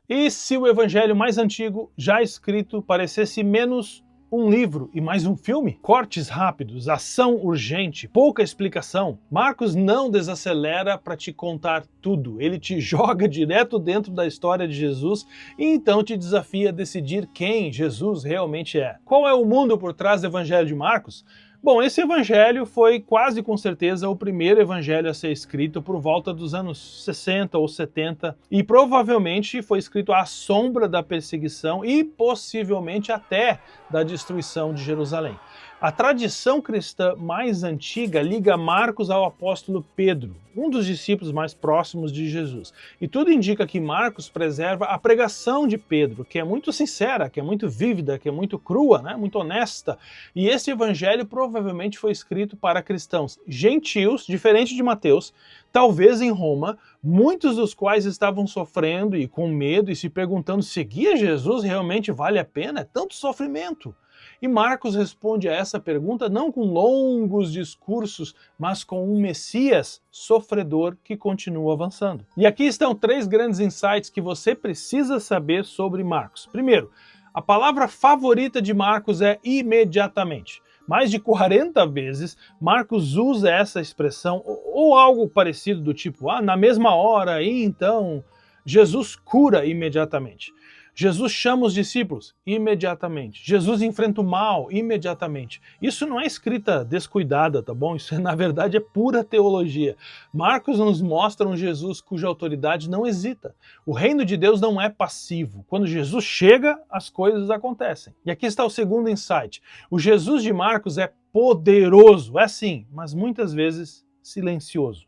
E se o evangelho mais antigo, já escrito, parecesse menos um livro e mais um filme? Cortes rápidos, ação urgente, pouca explicação. Marcos não desacelera para te contar tudo. Ele te joga direto dentro da história de Jesus e então te desafia a decidir quem Jesus realmente é. Qual é o mundo por trás do evangelho de Marcos? Bom, esse evangelho foi quase com certeza o primeiro evangelho a ser escrito por volta dos anos 60 ou 70 e provavelmente foi escrito à sombra da perseguição e possivelmente até da destruição de Jerusalém. A tradição cristã mais antiga liga Marcos ao apóstolo Pedro, um dos discípulos mais próximos de Jesus. E tudo indica que Marcos preserva a pregação de Pedro, que é muito sincera, que é muito vívida, que é muito crua, né? Muito honesta. E esse evangelho provavelmente foi escrito para cristãos gentios, diferente de Mateus, talvez em Roma, muitos dos quais estavam sofrendo e com medo e se perguntando: seguir Jesus realmente vale a pena? É tanto sofrimento. E Marcos responde a essa pergunta não com longos discursos, mas com um Messias sofredor que continua avançando. E aqui estão 3 grandes insights que você precisa saber sobre Marcos. Primeiro, a palavra favorita de Marcos é imediatamente. Mais de 40 vezes, Marcos usa essa expressão ou algo parecido do tipo, na mesma hora, e então Jesus cura imediatamente. Jesus chama os discípulos imediatamente. Jesus enfrenta o mal imediatamente. Isso não é escrita descuidada, tá bom? Isso na verdade é pura teologia. Marcos nos mostra um Jesus cuja autoridade não hesita. O reino de Deus não é passivo. Quando Jesus chega, as coisas acontecem. E aqui está o segundo insight. O Jesus de Marcos é poderoso, é sim, mas muitas vezes silencioso.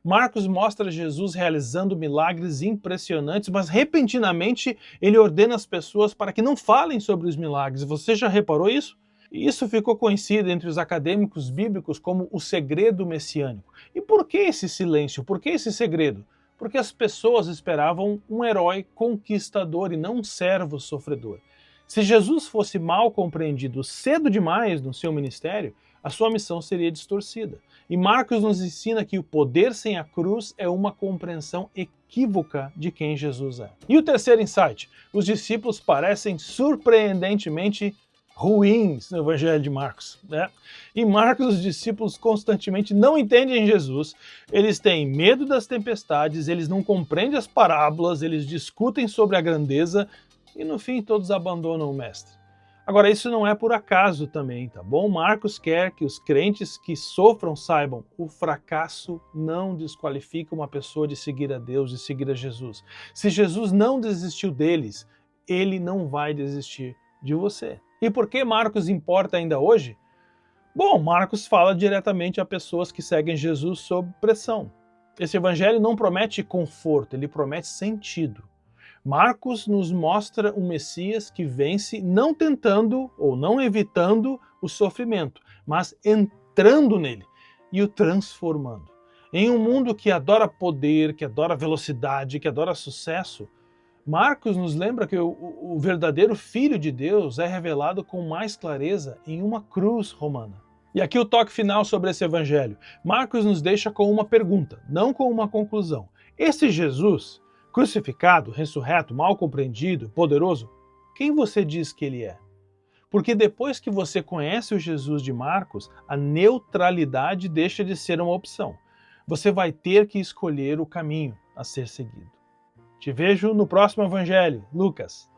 Marcos mostra Jesus realizando milagres impressionantes, mas repentinamente ele ordena as pessoas para que não falem sobre os milagres. Você já reparou isso? Isso ficou conhecido entre os acadêmicos bíblicos como o segredo messiânico. E por que esse silêncio? Por que esse segredo? Porque as pessoas esperavam um herói conquistador e não um servo sofredor. Se Jesus fosse mal compreendido cedo demais no seu ministério, a sua missão seria distorcida. E Marcos nos ensina que o poder sem a cruz é uma compreensão equívoca de quem Jesus é. E o terceiro insight: os discípulos parecem surpreendentemente ruins no Evangelho de Marcos, né? Em Marcos, os discípulos constantemente não entendem Jesus, eles têm medo das tempestades, eles não compreendem as parábolas, eles discutem sobre a grandeza e no fim todos abandonam o mestre. Agora, isso não é por acaso também, tá bom? Marcos quer que os crentes que sofram saibam: o fracasso não desqualifica uma pessoa de seguir a Deus, de seguir a Jesus. Se Jesus não desistiu deles, ele não vai desistir de você. E por que Marcos importa ainda hoje? Bom, Marcos fala diretamente a pessoas que seguem Jesus sob pressão. Esse evangelho não promete conforto, ele promete sentido. Marcos nos mostra um Messias que vence não tentando ou não evitando o sofrimento, mas entrando nele e o transformando. Em um mundo que adora poder, que adora velocidade, que adora sucesso, Marcos nos lembra que o verdadeiro Filho de Deus é revelado com mais clareza em uma cruz romana. E aqui o toque final sobre esse evangelho. Marcos nos deixa com uma pergunta, não com uma conclusão. Esse Jesus crucificado, ressurreto, mal compreendido, poderoso, quem você diz que ele é? Porque depois que você conhece o Jesus de Marcos, a neutralidade deixa de ser uma opção. Você vai ter que escolher o caminho a ser seguido. Te vejo no próximo evangelho, Lucas.